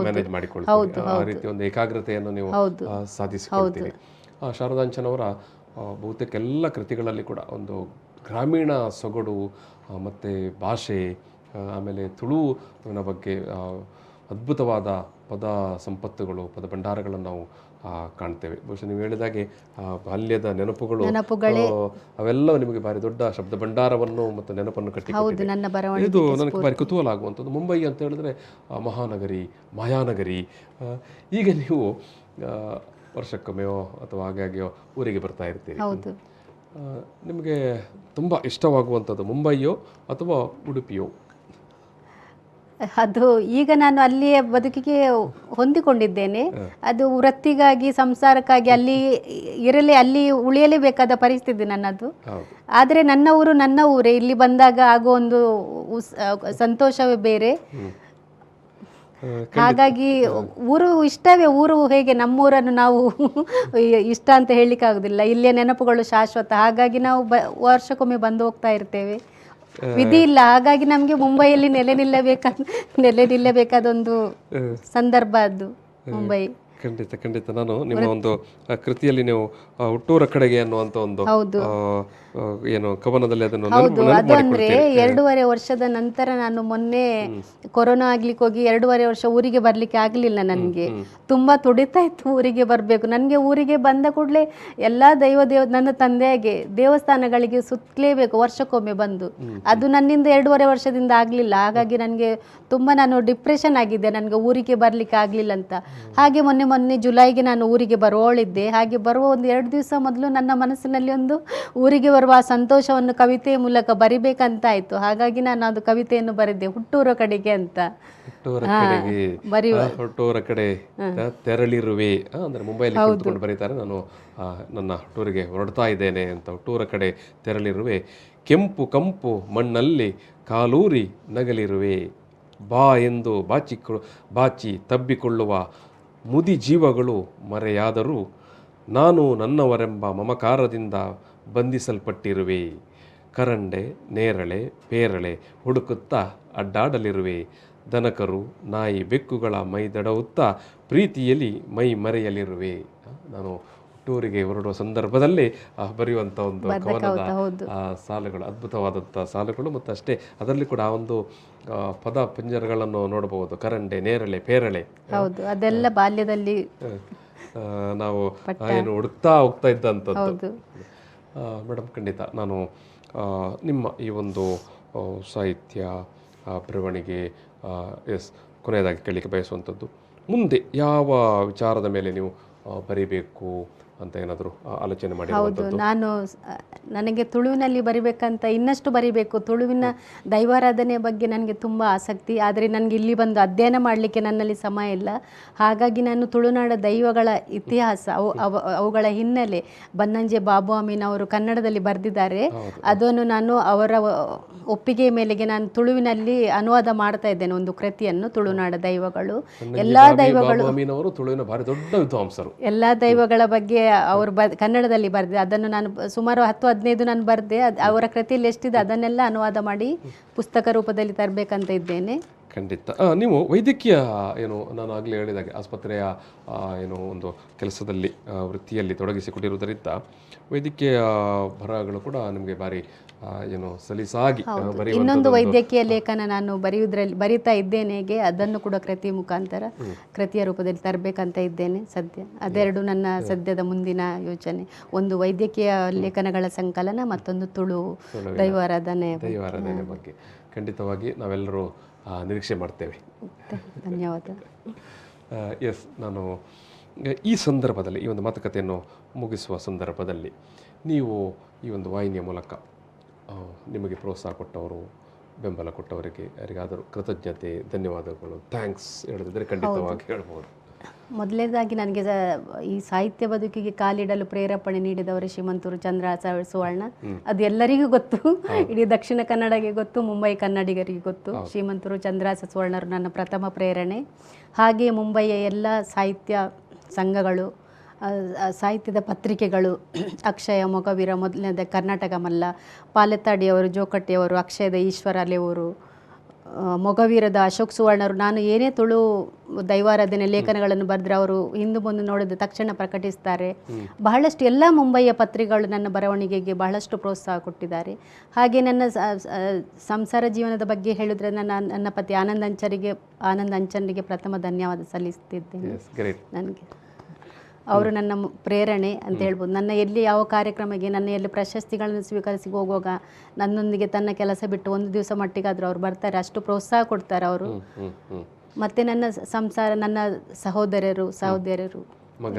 ಹೌದು, ಏಕಾಗ್ರತೆಯನ್ನು ನೀವು ಸಾಧಿಸಿಕೊಳ್ತೀರಿ. ಶಾರದಾ ಅಂಚನ್ ಅವರ ಬಹುತೇಕ ಎಲ್ಲ ಕೃತಿಗಳಲ್ಲಿ ಕೂಡ ಒಂದು ಗ್ರಾಮೀಣ ಸೊಗಡು ಮತ್ತು ಭಾಷೆ, ಆಮೇಲೆ ತುಳುವಿನ ಬಗ್ಗೆ ಅದ್ಭುತವಾದ ಪದ ಸಂಪತ್ತುಗಳು, ಪದ ಭಂಡಾರಗಳನ್ನು ನಾವು ಕಾಣ್ತೇವೆ. ಬಹುಶಃ ನೀವು ಹೇಳಿದಾಗೆ ಬಾಲ್ಯದ ನೆನಪುಗಳು ಅವೆಲ್ಲ ನಿಮಗೆ ಭಾರಿ ದೊಡ್ಡ ಶಬ್ದ ಭಂಡಾರವನ್ನು ಮತ್ತು ನೆನಪನ್ನು ಕಟ್ಟಿಕೊಟ್ಟಿದೆ. ಇದು ನನಗೆ ಭಾರಿ ಕುತೂಹಲ ಆಗುವಂಥದ್ದು. ಮುಂಬೈ ಅಂತ ಹೇಳಿದ್ರೆ ಮಹಾನಗರಿ, ಮಾಯಾನಗರಿ. ಈಗ ನೀವು ವರ್ಷಕ್ಕೊಮ್ಮೆಯೋ ಅಥವಾ ಹಾಗಾಗಿಯೋ ಊರಿಗೆ ಬರ್ತಾ ಇರ್ತೀರಿ. ನಿಮಗೆ ತುಂಬ ಇಷ್ಟವಾಗುವಂಥದ್ದು ಮುಂಬೈಯೋ ಅಥವಾ ಉಡುಪಿಯೋ? ಅದು ಈಗ ನಾನು ಅಲ್ಲಿಯ ಬದುಕಿಗೆ ಹೊಂದಿಕೊಂಡಿದ್ದೇನೆ. ಅದು ವೃತ್ತಿಗಾಗಿ, ಸಂಸಾರಕ್ಕಾಗಿ ಅಲ್ಲಿ ಉಳಿಯಲೇಬೇಕಾದ ಪರಿಸ್ಥಿತಿ ನನ್ನದು. ಆದರೆ ನನ್ನ ಊರೇ. ಇಲ್ಲಿ ಬಂದಾಗ ಆಗೋ ಒಂದು ಸಂತೋಷವೇ ಬೇರೆ. ಹಾಗಾಗಿ ಊರು ಇಷ್ಟವೇ. ಊರು ಹೇಗೆ ನಮ್ಮೂರನ್ನು ನಾವು ಇಷ್ಟ ಅಂತ ಹೇಳಲಿಕ್ಕಾಗೋದಿಲ್ಲ. ಇಲ್ಲಿಯ ನೆನಪುಗಳು ಶಾಶ್ವತ. ಹಾಗಾಗಿ ನಾವು ವರ್ಷಕ್ಕೊಮ್ಮೆ ಬಂದು ಹೋಗ್ತಾ ಇರ್ತೇವೆ. ವಿಧಿ ಇಲ್ಲ. ಹಾಗಾಗಿ ನಮಗೆ ಮುಂಬೈಯಲ್ಲಿ ನೆಲೆ ನಿಲ್ಲಬೇಕಾದ ಒಂದು ಸಂದರ್ಭ ಅದು ಮುಂಬೈ. ಖಂಡಿತ ನಾನು ನಿಮ್ಮ ಒಂದು ಕೃತಿಯಲ್ಲಿ ನೀವು ಹುಟ್ಟೂರ ಕಡೆಗೆ ಅನ್ನುವಂಥ ಒಂದು ಏನು ಕವನದಲ್ಲಿ ಅದನ್ನು ಅದು ಅಂದ್ರೆ 2.5 ವರ್ಷದ ನಂತರ ನಾನು ಮೊನ್ನೆ ಕೊರೋನಾ ಆಗ್ಲಿಕ್ಕೆ ಹೋಗಿ 2.5 ವರ್ಷ ಊರಿಗೆ ಬರ್ಲಿಕ್ಕೆ ಆಗ್ಲಿಲ್ಲ. ನನಗೆ ತುಂಬಾ ತುಡಿತಾ ಇತ್ತು ಊರಿಗೆ ಬರಬೇಕು. ನನಗೆ ಊರಿಗೆ ಬಂದ ಕೂಡಲೇ ಎಲ್ಲಾ ನನ್ನ ತಂದೆಯಾಗೆ ದೇವಸ್ಥಾನಗಳಿಗೆ ಸುತ್ತಲೇಬೇಕು ವರ್ಷಕ್ಕೊಮ್ಮೆ ಬಂದು. ಅದು ನನ್ನಿಂದ 2.5 ವರ್ಷದಿಂದ ಆಗ್ಲಿಲ್ಲ. ಹಾಗಾಗಿ ನನಗೆ ತುಂಬಾ ನಾನು ಡಿಪ್ರೆಷನ್ ಆಗಿದ್ದೆ, ನನಗೆ ಊರಿಗೆ ಬರ್ಲಿಕ್ಕೆ ಆಗ್ಲಿಲ್ಲ ಅಂತ. ಹಾಗೆ ಮೊನ್ನೆ ಮೊನ್ನೆ ಜುಲೈಗೆ ನಾನು ಊರಿಗೆ ಬರುವವಳಿದ್ದೆ. ಹಾಗೆ ಬರುವ ಒಂದು 2 ದಿವಸ ಮೊದಲು ನನ್ನ ಮನಸ್ಸಿನಲ್ಲಿ ಒಂದು ಊರಿಗೆ ಬರುವ ಆ ಸಂತೋಷವನ್ನು ಕವಿತೆಯ ಮೂಲಕ ಬರಿಬೇಕಂತ ಆಯಿತು. ಹಾಗಾಗಿ ನಾನು ಅದು ಕವಿತೆಯನ್ನು ಬರೆದೆ, ಹುಟ್ಟೂರ ಕಡೆಗೆ ಅಂತ. ಹುಟ್ಟೂರ ಕಡೆ ತೆರಳಿರುವೆ ಅಂದರೆ ಮುಂಬೈಲಿ ಕುಳಿತುಕೊಂಡು ಬರೀತಾರೆ, ನಾನು ನನ್ನ ಹುಟ್ಟೂರಿಗೆ ಹೊರಡ್ತಾ ಇದ್ದೇನೆ ಅಂತ. ಹುಟ್ಟೂರ ಕಡೆ ತೆರಳಿರುವೆ, ಕೆಂಪು ಕಂಪು ಮಣ್ಣಲ್ಲಿ ಕಾಲೂರಿ ನಗಲಿರುವೆ, ಬಾ ಎಂದು ಬಾಚಿ ತಬ್ಬಿಕೊಳ್ಳುವ ಮುದಿ ಜೀವಗಳು ಮರೆಯಾದರೂ ನಾನು ನನ್ನವರೆಂಬ ಮಮಕಾರದಿಂದ ಬಂಧಿಸಲ್ಪಟ್ಟಿರುವೆ, ಕರಂಡೆ ನೇರಳೆ ಪೇರಳೆ ಹುಡುಕುತ್ತಾ ಅಡ್ಡಾಡಲಿರುವೆ, ದನಕರು ನಾಯಿ ಬೆಕ್ಕುಗಳ ಮೈದಡವುತ್ತಾ ಪ್ರೀತಿಯಲ್ಲಿ ಮೈ ಮರೆಯಲಿರುವೆ. ನಾನು ಟೂರಿಗೆ ಹೊರಡುವ ಸಂದರ್ಭದಲ್ಲಿ ಬರೆಯುವಂಥ ಒಂದು ಕವನದ ಸಾಲುಗಳು, ಅದ್ಭುತವಾದಂಥ ಸಾಲುಗಳು. ಮತ್ತು ಅಷ್ಟೇ ಅದರಲ್ಲಿ ಕೂಡ ಆ ಒಂದು ಪದ ಪಂಜರಗಳನ್ನು ನೋಡಬಹುದು. ಕರಂಡೆ ನೇರಳೆ ಪೇರಳೆ, ಹೌದು, ಅದೆಲ್ಲ ಬಾಲ್ಯದಲ್ಲಿ ನಾವು ಏನು ಹುಡುಕ್ತಾ ಹೋಗ್ತಾ ಇದ್ದಂಥದ್ದು. ಮೇಡಮ್, ಖಂಡಿತ ನಾನು ನಿಮ್ಮ ಈ ಒಂದು ಸಾಹಿತ್ಯ ಬರವಣಿಗೆ ಕೊನೆಯದಾಗಿ ಕೇಳಲಿಕ್ಕೆ ಬಯಸುವಂಥದ್ದು, ಮುಂದೆ ಯಾವ ವಿಚಾರದ ಮೇಲೆ ನೀವು ಬರೀಬೇಕು ಅಂತ ಏನಾದರೂ ಆಲೋಚನೆ ಮಾಡಿ? ಹೌದು, ನನಗೆ ತುಳುವಿನಲ್ಲಿ ಬರಿಬೇಕಂತ, ಇನ್ನಷ್ಟು ಬರಿಬೇಕು. ತುಳುವಿನ ದೈವಾರಾಧನೆ ಬಗ್ಗೆ ನನಗೆ ತುಂಬ ಆಸಕ್ತಿ. ಆದರೆ ನನಗೆ ಇಲ್ಲಿ ಬಂದು ಅಧ್ಯಯನ ಮಾಡಲಿಕ್ಕೆ ನನ್ನಲ್ಲಿ ಸಮಯ ಇಲ್ಲ. ಹಾಗಾಗಿ ನಾನು ತುಳುನಾಡ ದೈವಗಳ ಇತಿಹಾಸ, ಅವುಗಳ ಹಿನ್ನೆಲೆ ಬನ್ನಂಜೆ ಬಾಬು ಅಮೀನ್ ಅವರು ಕನ್ನಡದಲ್ಲಿ ಬರೆದಿದ್ದಾರೆ. ಅದನ್ನು ನಾನು ಅವರ ಒಪ್ಪಿಗೆ ಮೇಲೆಗೆ ನಾನು ತುಳುವಿನಲ್ಲಿ ಅನುವಾದ ಮಾಡ್ತಾ ಇದ್ದೇನೆ, ಒಂದು ಕೃತಿಯನ್ನು, ತುಳುನಾಡ ದೈವಗಳು. ಎಲ್ಲ ದೈವಗಳು, ಎಲ್ಲ ದೈವಗಳ ಬಗ್ಗೆ ಅವರು ಕನ್ನಡದಲ್ಲಿ ಬರೆದೆ. ಅದನ್ನು ನಾನು ಸುಮಾರು 10-15 ನಾನು ಬರೆದೆ. ಅವರ ಕೃತಿಯಲ್ಲಿ ಎಷ್ಟಿದೆ ಅದನ್ನೆಲ್ಲ ಅನುವಾದ ಮಾಡಿ ಪುಸ್ತಕ ರೂಪದಲ್ಲಿ ತರಬೇಕಂತ ಇದ್ದೇನೆ. ಖಂಡಿತ. ನೀವು ವೈದ್ಯಕೀಯ ಏನು, ನಾನು ಆಗಲೇ ಹೇಳಿದಾಗೆ ಆಸ್ಪತ್ರೆಯ ಏನು ಒಂದು ಕೆಲಸದಲ್ಲಿ ವೃತ್ತಿಯಲ್ಲಿ ತೊಡಗಿಸಿಕೊಂಡಿರುವುದರಿಂದ ವೈದ್ಯಕೀಯ ಬರಹಗಳು ಕೂಡ ನಿಮಗೆ ಭಾರಿ ಏನು ಸಲೀಸಾಗಿ ಇನ್ನೊಂದು ವೈದ್ಯಕೀಯ ಲೇಖನ ನಾನು ಬರೀತಾ ಇದ್ದೇನೆ. ಅದನ್ನು ಕೂಡ ಕೃತಿಯ ರೂಪದಲ್ಲಿ ತರಬೇಕಂತ ಇದ್ದೇನೆ ಸದ್ಯ. ಅದೆರಡು ನನ್ನ ಸದ್ಯದ ಮುಂದಿನ ಯೋಚನೆ. ಒಂದು ವೈದ್ಯಕೀಯ ಲೇಖನಗಳ ಸಂಕಲನ, ಮತ್ತೊಂದು ತುಳು ದೈವಾರಾಧನೆ ಬಗ್ಗೆ. ಖಂಡಿತವಾಗಿ ನಾವೆಲ್ಲರೂ ನಿರೀಕ್ಷೆ ಮಾಡ್ತೇವೆ. ಧನ್ಯವಾದ. ಎಸ್, ನಾನು ಈ ಸಂದರ್ಭದಲ್ಲಿ, ಈ ಒಂದು ಮಾತುಕತೆಯನ್ನು ಮುಗಿಸುವ ಸಂದರ್ಭದಲ್ಲಿ, ನೀವು ಈ ಒಂದು ವಾಹಿನಿಯ ಮೂಲಕ ನಿಮಗೆ ಪ್ರೋತ್ಸಾಹ ಕೊಟ್ಟವರು, ಬೆಂಬಲ ಕೊಟ್ಟವರಿಗೆ ಯಾರಿಗಾದರೂ ಕೃತಜ್ಞತೆ, ಧನ್ಯವಾದಗಳು, ಥ್ಯಾಂಕ್ಸ್ ಹೇಳದಿದ್ದರೆ ಖಂಡಿತವಾಗಿ ಹೇಳ್ಬೋದು. ಮೊದಲನೇದಾಗಿ ನನಗೆ ಈ ಸಾಹಿತ್ಯ ಬದುಕಿಗೆ ಕಾಲಿಡಲು ಪ್ರೇರೇಪಣೆ ನೀಡಿದವರು ಶ್ರೀಮಂತೂರು ಚಂದ್ರಹಾಸ ಸುವರ್ಣ. ಅದು ಎಲ್ಲರಿಗೂ ಗೊತ್ತು, ಇಡೀ ದಕ್ಷಿಣ ಕನ್ನಡಗೆ ಗೊತ್ತು, ಮುಂಬೈ ಕನ್ನಡಿಗರಿಗೆ ಗೊತ್ತು. ಶ್ರೀಮಂತೂರು ಚಂದ್ರಹಾಸ ಸುವರ್ಣರು ನನ್ನ ಪ್ರಥಮ ಪ್ರೇರಣೆ. ಹಾಗೆಯೇ ಮುಂಬಯಿಯ ಎಲ್ಲ ಸಾಹಿತ್ಯ ಸಂಘಗಳು, ಸಾಹಿತ್ಯದ ಪತ್ರಿಕೆಗಳು, ಅಕ್ಷಯ, ಮೊಗವೀರ, ಮೊದಲನೇದ ಕರ್ನಾಟಕ ಮಲ್ಲ, ಪಾಲೆತ್ತಾಡಿಯವರು, ಜೋಕಟ್ಟಿಯವರು, ಅಕ್ಷಯದ ಈಶ್ವರ ಅಲೆವರು, ಮೊಗವೀರದ ಅಶೋಕ್ ಸುವರ್ಣರು. ನಾನು ಏನೇ ತುಳು ದೈವಾರಾಧನೆ ಲೇಖನಗಳನ್ನು ಬರೆದ್ರೆ ಅವರು ಹಿಂದೆ ಮುಂದೆ ನೋಡಿದ ತಕ್ಷಣ ಪ್ರಕಟಿಸ್ತಾರೆ. ಬಹಳಷ್ಟು ಎಲ್ಲ ಮುಂಬಯಿಯ ಪತ್ರಿಕೆಗಳು ನನ್ನ ಬರವಣಿಗೆಗೆ ಬಹಳಷ್ಟು ಪ್ರೋತ್ಸಾಹ ಕೊಟ್ಟಿದ್ದಾರೆ. ಹಾಗೆ ನನ್ನ ಸಂಸಾರ ಜೀವನದ ಬಗ್ಗೆ ಹೇಳಿದ್ರೆ ನನ್ನ ಪತಿ ಆನಂದ್ ಅಂಚನ್ರಿಗೆ ಪ್ರಥಮ ಧನ್ಯವಾದ ಸಲ್ಲಿಸ್ತಿದ್ದೇನೆ. ನನಗೆ ಅವರು ನನ್ನ ಪ್ರೇರಣೆ ಅಂತ ಹೇಳ್ಬೋದು. ನನ್ನ ಎಲ್ಲಿ ಯಾವ ಕಾರ್ಯಕ್ರಮಕ್ಕೆ, ನನ್ನ ಎಲ್ಲಿ ಪ್ರಶಸ್ತಿಗಳನ್ನು ಸ್ವೀಕರಿಸಿ ಹೋಗುವಾಗ ನನ್ನೊಂದಿಗೆ ತನ್ನ ಕೆಲಸ ಬಿಟ್ಟು ಒಂದು ದಿವಸ ಮಟ್ಟಿಗಾದರೂ ಅವ್ರು ಬರ್ತಾರೆ, ಅಷ್ಟು ಪ್ರೋತ್ಸಾಹ ಕೊಡ್ತಾರೆ ಅವರು. ಮತ್ತು ನನ್ನ ಸಂಸಾರ, ನನ್ನ ಸಹೋದರರು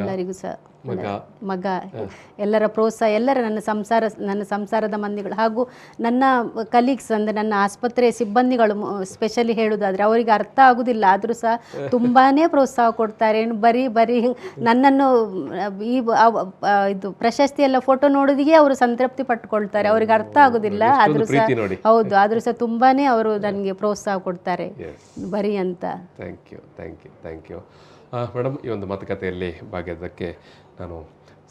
ಎಲ್ಲರಿಗೂ ಸಹ ಮಗ ಎಲ್ಲರ ಪ್ರೋತ್ಸಾಹ, ಎಲ್ಲರ ನನ್ನ ಸಂಸಾರದ ಮಂದಿಗಳು ಹಾಗೂ ನನ್ನ ಕಲೀಗ್ಸ್, ಅಂದರೆ ನನ್ನ ಆಸ್ಪತ್ರೆ ಸಿಬ್ಬಂದಿಗಳು ಸ್ಪೆಷಲಿ ಹೇಳೋದಾದರೆ ಅವರಿಗೆ ಅರ್ಥ ಆಗೋದಿಲ್ಲ, ಆದರೂ ಸಹ ತುಂಬಾ ಪ್ರೋತ್ಸಾಹ ಕೊಡ್ತಾರೆ. ಬರೀ ನನ್ನನ್ನು ಇದು ಪ್ರಶಸ್ತಿ ಎಲ್ಲ ಫೋಟೋ ನೋಡೋದಿಗೆ ಅವರು ಸಂತೃಪ್ತಿ ಪಟ್ಕೊಳ್ತಾರೆ. ಅವ್ರಿಗೆ ಅರ್ಥ ಆಗೋದಿಲ್ಲ, ಆದರೂ ಸಹ ಹೌದು, ಆದರೂ ಸಹ ತುಂಬಾ ಅವರು ನನಗೆ ಪ್ರೋತ್ಸಾಹ ಕೊಡ್ತಾರೆ ಬರೀ ಅಂತ. Thank you madam. ಈ ಒಂದು ಮಾತುಕತೆಯಲ್ಲಿ ಭಾಗಿಯಾದಕ್ಕೆ ನಾನು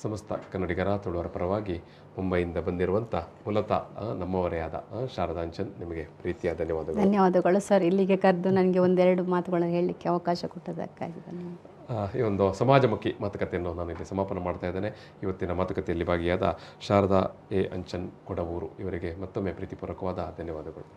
ಸಮಸ್ತ ಕನ್ನಡಿಗರ ತುಳುವರ ಪರವಾಗಿ ಮುಂಬೈಯಿಂದ ಬಂದಿರುವಂಥ ಮೂಲತಃ ನಮ್ಮವರೇ ಆದ ಶಾರದಾ ಅಂಚನ್ ನಿಮಗೆ ಪ್ರೀತಿಯ ಧನ್ಯವಾದಗಳು. ಧನ್ಯವಾದಗಳು ಸರ್, ಇಲ್ಲಿಗೆ ಕರೆದು ನನಗೆ ಒಂದೆರಡು ಮಾತುಗಳನ್ನು ಹೇಳಲಿಕ್ಕೆ ಅವಕಾಶ ಕೊಟ್ಟದಕ್ಕಾಗಿ ಧನ್ಯವಾದ. ಈ ಒಂದು ಸಮಾಜಮುಖಿ ಮಾತುಕತೆಯನ್ನು ನಾನು ಇಲ್ಲಿ ಸಮಾಪನ ಮಾಡ್ತಾ ಇದ್ದೇನೆ. ಇವತ್ತಿನ ಮಾತುಕತೆಯಲ್ಲಿ ಭಾಗಿಯಾದ ಶಾರದಾ ಎ ಅಂಚನ್ ಕೊಡವೂರು ಇವರಿಗೆ ಮತ್ತೊಮ್ಮೆ ಪ್ರೀತಿಪೂರ್ವಕವಾದ ಧನ್ಯವಾದಗಳು.